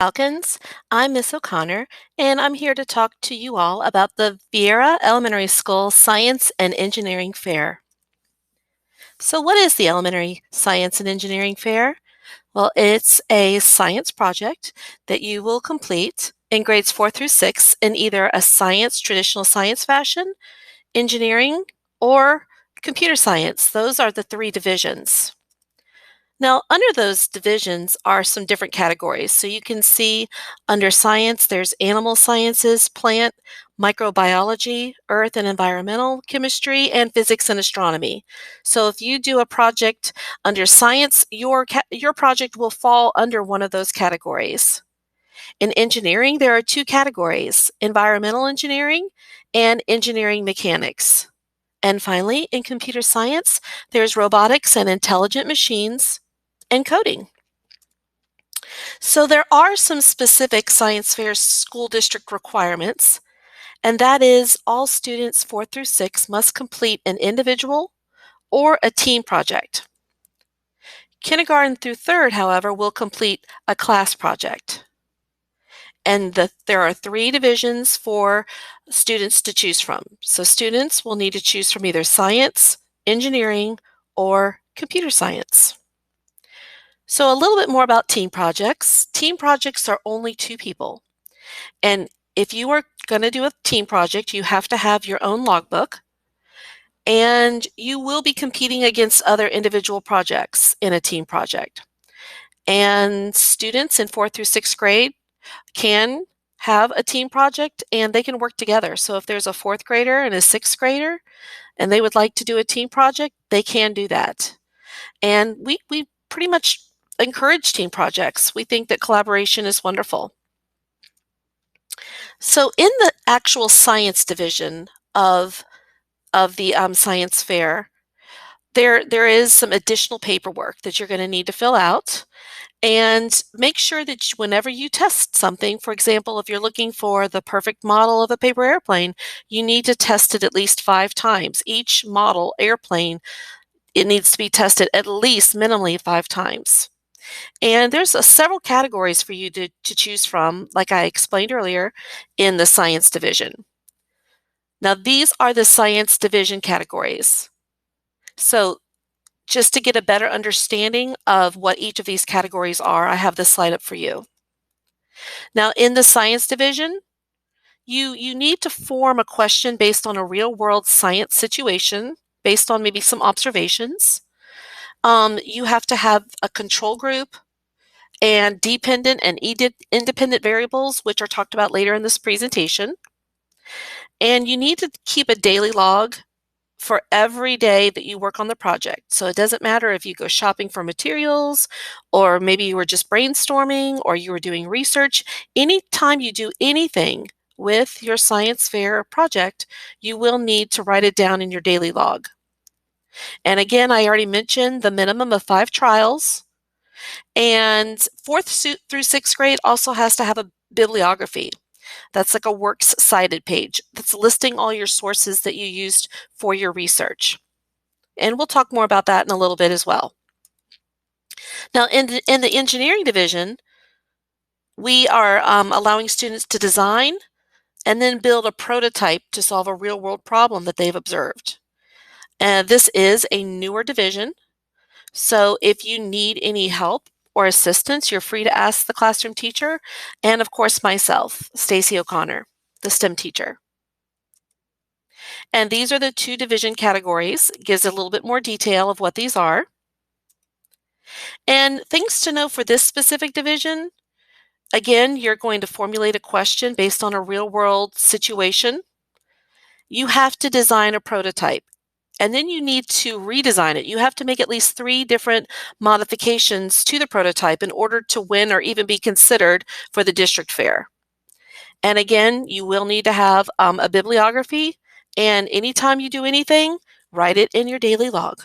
Falcons. I'm Miss O'Connor, and I'm here to talk to you all about the Vieira Elementary School Science and Engineering Fair. So, what is the Elementary Science and Engineering Fair? Well, it's a science project that you will complete in grades 4 through 6 in either a traditional science fashion, engineering, or computer science. Those are the three divisions. Now, under those divisions are some different categories. So you can see under science, there's animal sciences, plant, microbiology, earth and environmental chemistry, and physics and astronomy. So if you do a project under science, your project will fall under one of those categories. In engineering, there are two categories, environmental engineering and engineering mechanics. And finally, in computer science, there's robotics and intelligent machines and coding. So there are some specific science fair school district requirements, and that is all students 4 through 6 must complete an individual or a team project. Kindergarten through 3rd, however, will complete a class project. And there are 3 divisions for students to choose from. So students will need to choose from either science, engineering, or computer science. So a little bit more about team projects. Team projects are only 2 people. And if you are going to do a team project, you have to have your own logbook, and you will be competing against other individual projects in a team project. And students in 4th through 6th grade can have a team project and they can work together. So if there's a 4th grader and a 6th grader and they would like to do a team project, they can do that. And we pretty much encourage team projects. We think that collaboration is wonderful. So in the actual science division of the science fair, there is some additional paperwork that you're going to need to fill out. And make sure that whenever you test something, for example, if you're looking for the perfect model of a paper airplane, you need to test it at least 5 times. Each model airplane, it needs to be tested at least minimally 5 times. And there's several categories for you to choose from, like I explained earlier, in the science division. Now, these are the science division categories. So just to get a better understanding of what each of these categories are, I have this slide up for you. Now, in the science division, you need to form a question based on a real-world science situation, based on maybe some observations. You have to have a control group and dependent and independent variables, which are talked about later in this presentation. And you need to keep a daily log for every day that you work on the project. So it doesn't matter if you go shopping for materials, or maybe you were just brainstorming, or you were doing research. Anytime you do anything with your science fair project, you will need to write it down in your daily log. And again, I already mentioned the minimum of 5 trials. And 4th through 6th grade also has to have a bibliography. That's like a works cited page that's listing all your sources that you used for your research. And we'll talk more about that in a little bit as well. Now, in the engineering division, we are allowing students to design and then build a prototype to solve a real-world problem that they've observed. And this is a newer division. So if you need any help or assistance, you're free to ask the classroom teacher, and of course myself, Stacy O'Connor, the STEM teacher. And these are the 2 division categories. It gives a little bit more detail of what these are. And things to know for this specific division, again, you're going to formulate a question based on a real-world situation. You have to design a prototype. And then you need to redesign it. You have to make at least 3 different modifications to the prototype in order to win or even be considered for the district fair. And again, you will need to have a bibliography, and anytime you do anything, write it in your daily log.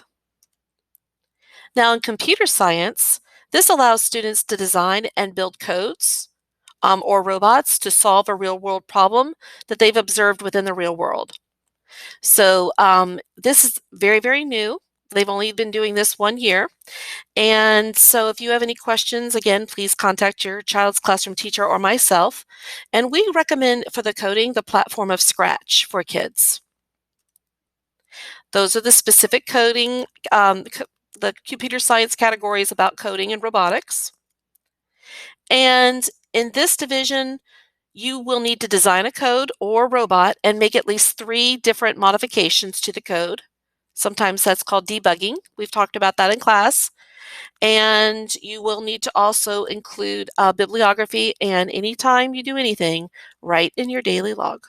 Now, in computer science, this allows students to design and build codes or robots to solve a real-world problem that they've observed within the real world. So this is very, very new. They've only been doing this 1 year. And so if you have any questions, again, please contact your child's classroom teacher or myself. And we recommend for the coding the platform of Scratch for kids. Those are the specific coding, the computer science categories about coding and robotics. And in this division, you will need to design a code or robot and make at least 3 different modifications to the code. Sometimes that's called debugging. We've talked about that in class. And you will need to also include bibliography, and anytime you do anything, write in your daily log.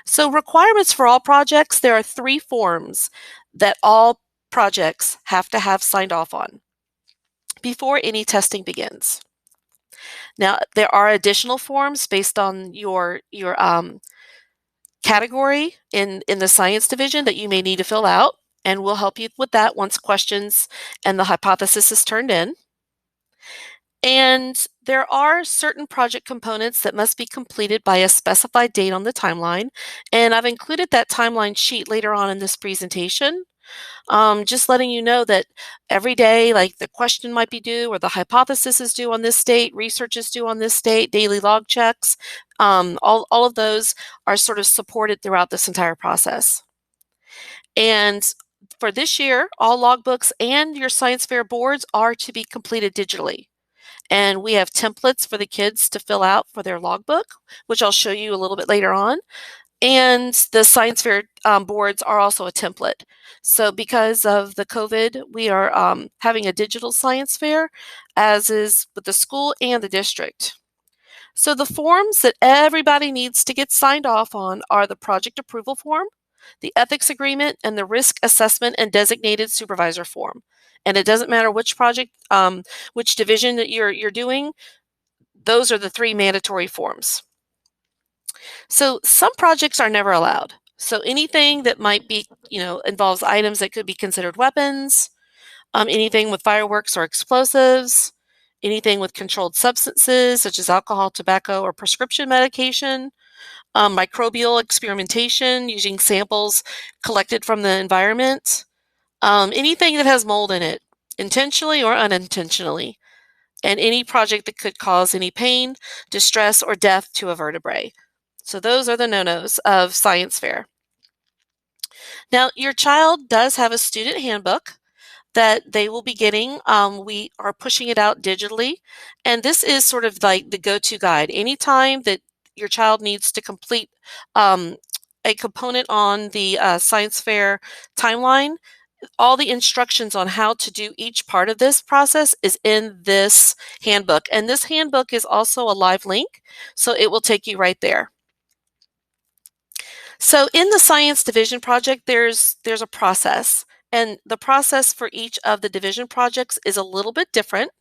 So requirements for all projects, there are 3 forms that all projects have to have signed off on before any testing begins. Now, there are additional forms based on your category in the science division that you may need to fill out, and we'll help you with that once questions and the hypothesis is turned in. And there are certain project components that must be completed by a specified date on the timeline, and I've included that timeline sheet later on in this presentation. Just letting you know that every day, like the question might be due or the hypothesis is due on this date, research is due on this date, daily log checks, all of those are sort of supported throughout this entire process. And for this year, all logbooks and your science fair boards are to be completed digitally. And we have templates for the kids to fill out for their logbook, which I'll show you a little bit later on. And the science fair boards are also a template. So because of the COVID, we are having a digital science fair, as is with the school and the district. So the forms that everybody needs to get signed off on are the project approval form, the ethics agreement, and the risk assessment and designated supervisor form. And it doesn't matter which project, which division that you're doing, those are the 3 mandatory forms. So some projects are never allowed. So anything that might be, involves items that could be considered weapons, anything with fireworks or explosives, anything with controlled substances such as alcohol, tobacco, or prescription medication, microbial experimentation using samples collected from the environment, anything that has mold in it, intentionally or unintentionally, and any project that could cause any pain, distress, or death to a vertebrae. So those are the no-nos of science fair. Now, your child does have a student handbook that they will be getting. We are pushing it out digitally, and this is sort of like the go-to guide. Anytime that your child needs to complete a component on the science fair timeline, all the instructions on how to do each part of this process is in this handbook. And this handbook is also a live link, so it will take you right there. So in the science division project, there's a process, and the process for each of the division projects is a little bit different.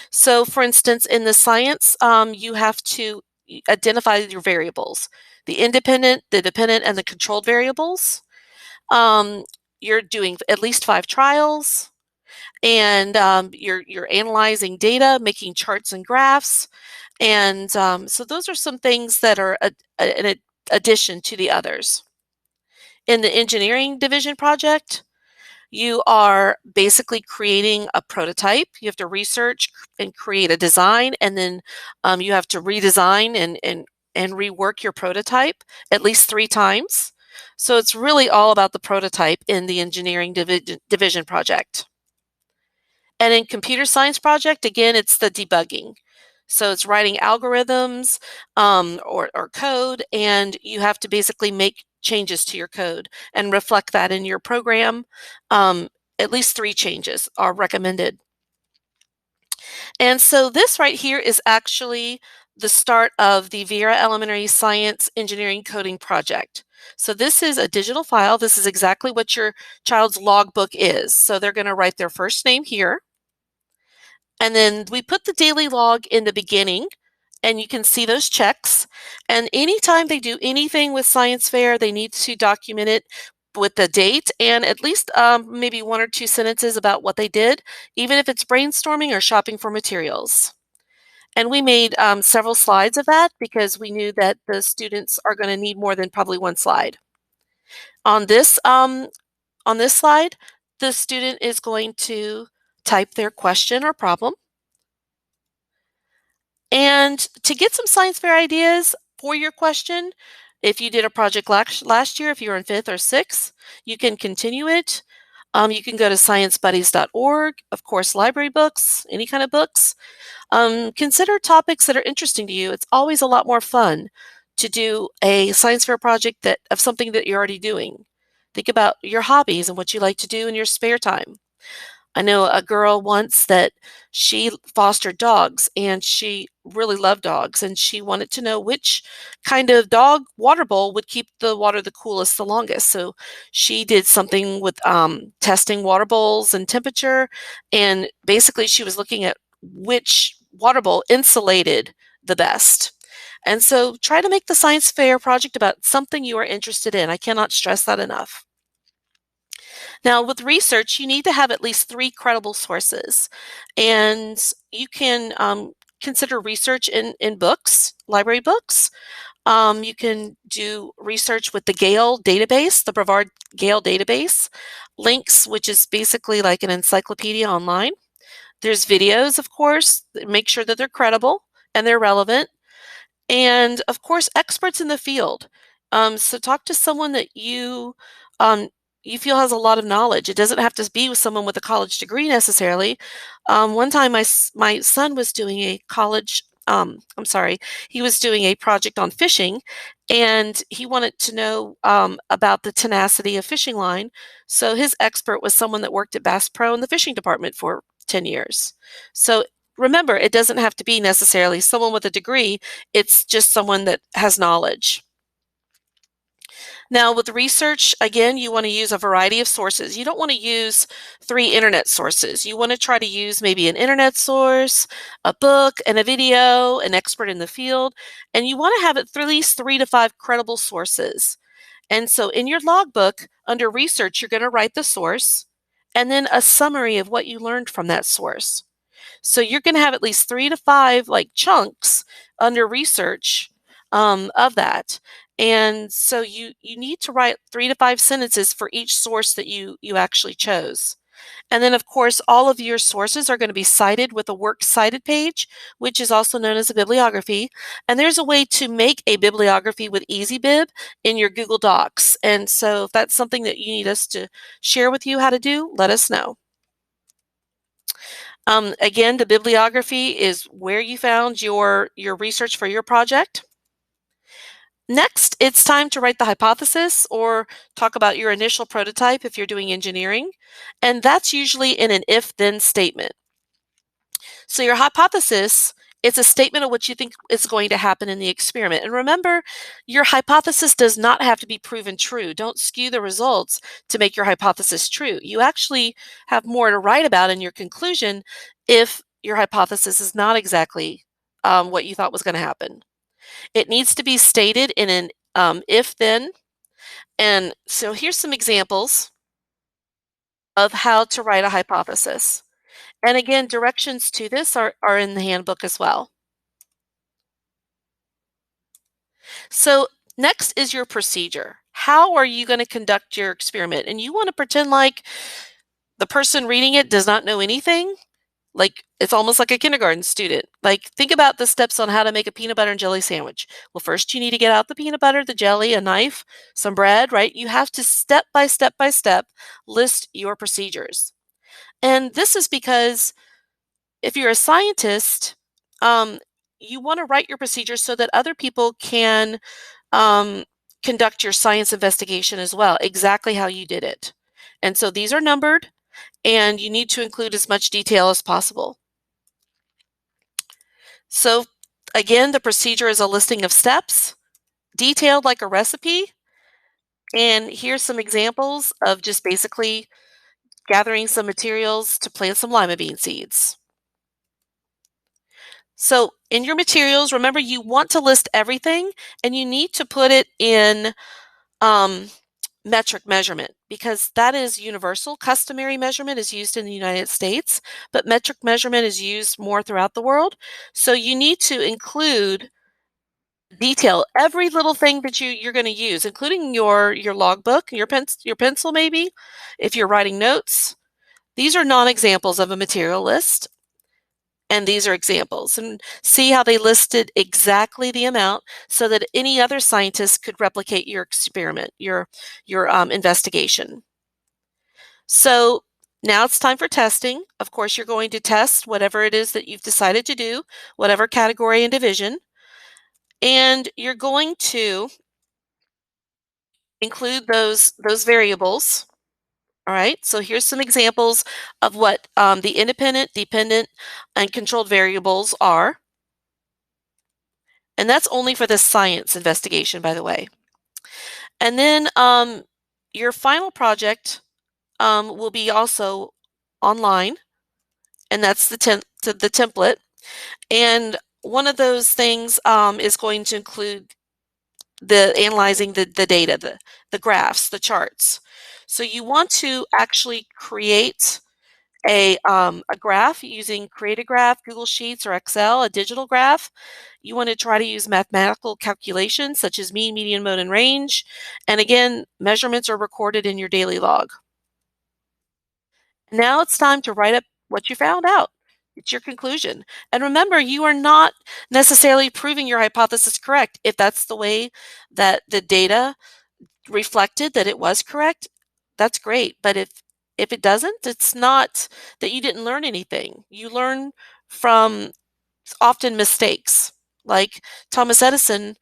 So for instance, in the science, you have to identify your variables, the independent, the dependent, and the controlled variables. You're doing at least 5 trials, and you're analyzing data, making charts and graphs. And so those are some things that are an addition to the others. In the engineering division project, you are basically creating a prototype. You have to research and create a design, and then you have to redesign and rework your prototype at least 3 times. So it's really all about the prototype in the engineering division project. And in computer science project, again, it's the debugging. So it's writing algorithms or code, and you have to basically make changes to your code and reflect that in your program. At least 3 changes are recommended. And so this right here is actually the start of the Vera Elementary Science Engineering Coding Project. So this is a digital file. This is exactly what your child's logbook is. So they're going to write their first name here. And then we put the daily log in the beginning, and you can see those checks. And anytime they do anything with science fair, they need to document it with the date and at least maybe 1 or 2 sentences about what they did, even if it's brainstorming or shopping for materials. And we made several slides of that because we knew that the students are going to need more than probably 1 slide. On this On this slide, the student is going to type their question or problem. And to get some science fair ideas for your question, if you did a project last year, if you were in 5th or 6th, you can continue it. You can go to sciencebuddies.org, of course, library books, any kind of books. Consider topics that are interesting to you. It's always a lot more fun to do a science fair project of something that you're already doing. Think about your hobbies and what you like to do in your spare time. I know a girl once that she fostered dogs and she really loved dogs and she wanted to know which kind of dog water bowl would keep the water the coolest the longest. So she did something with testing water bowls and temperature, and basically she was looking at which water bowl insulated the best. And so try to make the science fair project about something you are interested in. I cannot stress that enough. Now, with research, you need to have at least 3 credible sources, and you can consider research in books, library books. You can do research with the Gale database, the Brevard Gale database, links, which is basically like an encyclopedia online. There's videos, of course, make sure that they're credible and they're relevant. And of course, experts in the field. So talk to someone that um, you feel has a lot of knowledge. It doesn't have to be with someone with a college degree necessarily. One time, my son was doing a college. I'm sorry, he was doing a project on fishing, and he wanted to know about the tenacity of fishing line. So his expert was someone that worked at Bass Pro in the fishing department for 10 years. So remember, it doesn't have to be necessarily someone with a degree. It's just someone that has knowledge. Now, with research, again, you want to use a variety of sources. You don't want to use 3 internet sources. You want to try to use maybe an internet source, a book, and a video, an expert in the field, and you want to have at least 3 to 5 credible sources. And so in your logbook, under research, you're going to write the source and then a summary of what you learned from that source. So you're going to have at least 3 to 5 like chunks under research of that. And so you need to write 3 to 5 sentences for each source that you actually chose. And then, of course, all of your sources are going to be cited with a works cited page, which is also known as a bibliography. And there's a way to make a bibliography with EasyBib in your Google Docs. And so if that's something that you need us to share with you how to do, let us know. Again, the bibliography is where you found your research for your project. Next, it's time to write the hypothesis or talk about your initial prototype if you're doing engineering. And that's usually in an if-then statement. So your hypothesis, it's a statement of what you think is going to happen in the experiment. And remember, your hypothesis does not have to be proven true. Don't skew the results to make your hypothesis true. You actually have more to write about in your conclusion if your hypothesis is not exactly what you thought was going to happen. It needs to be stated in an if-then. And so here's some examples of how to write a hypothesis. And again, directions to this are in the handbook as well. So next is your procedure. How are you going to conduct your experiment? And you want to pretend like the person reading it does not know anything? Like it's almost like a kindergarten student. Like think about the steps on how to make a peanut butter and jelly sandwich. Well, first you need to get out the peanut butter, the jelly, a knife, some bread, right? You have to step by step by step list your procedures. And this is because if you're a scientist, you want to write your procedures so that other people can conduct your science investigation as well, exactly how you did it. And so these are numbered, and you need to include as much detail as possible. So again, the procedure is a listing of steps, detailed like a recipe. And here's some examples of just basically gathering some materials to plant some lima bean seeds. So in your materials, remember you want to list everything and you need to put it in metric measurement because that is universal. Customary measurement is used in the United States, but metric measurement is used more throughout the world. So you need to include Detail every little thing that you're going to use, including your logbook, your pencil maybe, if you're writing notes. These are non-examples of a material list, and these are examples. And see how they listed exactly the amount so that any other scientist could replicate your experiment, your investigation. So now it's time for testing. Of course, you're going to test whatever it is that you've decided to do, whatever category and division, and you're going to include those variables. All right, so here's some examples of what the independent, dependent, and controlled variables are. And that's only for the science investigation, by the way. And then your final project will be also online, and that's the template. And one of those things is going to include the analyzing the data, the graphs, the charts. So you want to actually create a graph using Create a Graph, Google Sheets, or Excel, a digital graph. You want to try to use mathematical calculations such as mean, median, mode, and range. And again, measurements are recorded in your daily log. Now it's time to write up what you found out. It's your conclusion. And remember, you are not necessarily proving your hypothesis correct. If that's the way that the data reflected that it was correct, that's great. But if it doesn't, it's not that you didn't learn anything. You learn from often mistakes. Like Thomas Edison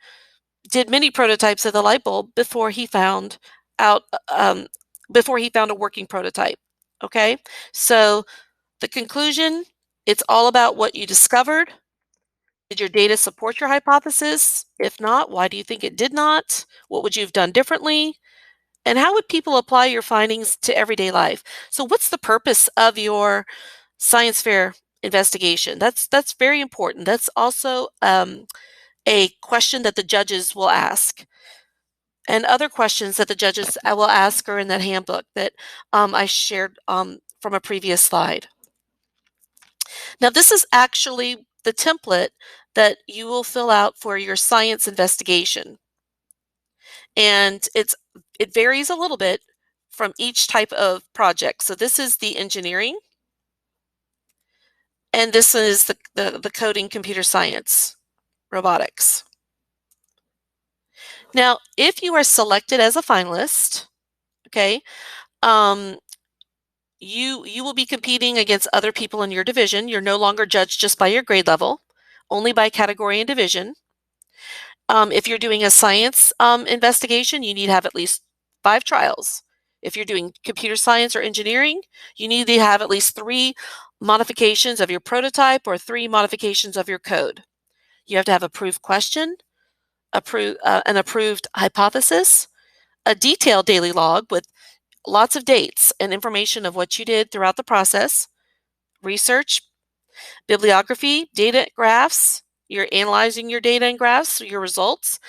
did many prototypes of the light bulb out before he found a working prototype. Okay, so the conclusion, it's all about what you discovered. Did your data support your hypothesis? If not, why do you think it did not? What would you have done differently? And how would people apply your findings to everyday life? So what's the purpose of your science fair investigation? That's very important. That's also a question that the judges will ask. And other questions that the judges will ask are in that handbook that I shared from a previous slide. Now, this is actually the template that you will fill out for your science investigation. And it varies a little bit from each type of project. So this is the engineering, and this is the coding, computer science, robotics. Now, if you are selected as a finalist, okay, you will be competing against other people in your division. You're no longer judged just by your grade level, only by category and division. If you're doing a science investigation, you need to have at least 5 trials. If you're doing computer science or engineering, you need to have at least 3 modifications of your prototype or 3 modifications of your code. You have to have a proof question, an approved hypothesis, a detailed daily log with lots of dates and information of what you did throughout the process, research, bibliography, data graphs, you're analyzing your data and graphs, your results,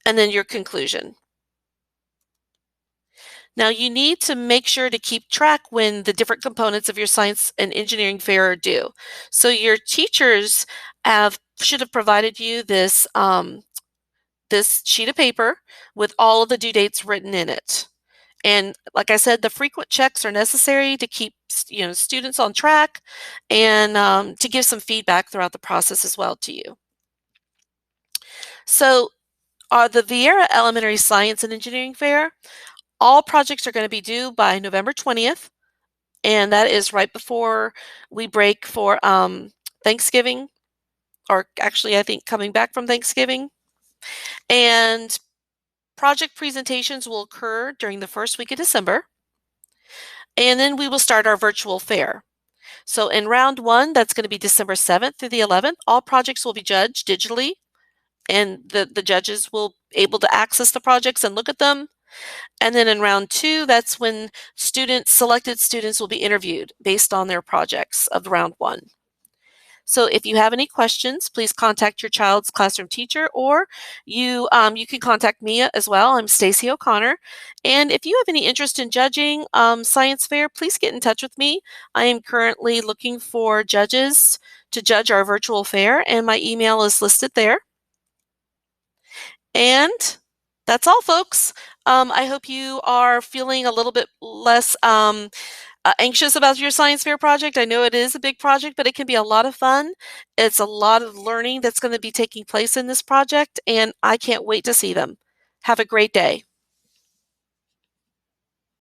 and then your conclusion. Now you need to make sure to keep track when the different components of your science and engineering fair are due. So your teachers should have provided you this this sheet of paper with all of the due dates written in it. And like I said, the frequent checks are necessary to keep students on track and to give some feedback throughout the process as well to you. So the Viera Elementary Science and Engineering Fair, all projects are going to be due by November 20th, and that is right before we break for Thanksgiving, or actually I think coming back from Thanksgiving. And project presentations will occur during the first week of December, and then we will start our virtual fair. So in round 1, that's going to be December 7th through the 11th, all projects will be judged digitally, and the judges will be able to access the projects and look at them. And then in round 2, that's when selected students will be interviewed based on their projects of round 1. So if you have any questions, please contact your child's classroom teacher, or you can contact me as well. I'm Stacy O'Connor. And if you have any interest in judging science fair, please get in touch with me. I am currently looking for judges to judge our virtual fair, and my email is listed there. And that's all, folks. I hope you are feeling a little bit less anxious about your science fair project. I know it is a big project, but it can be a lot of fun. It's a lot of learning that's going to be taking place in this project, and I can't wait to see them. Have a great day.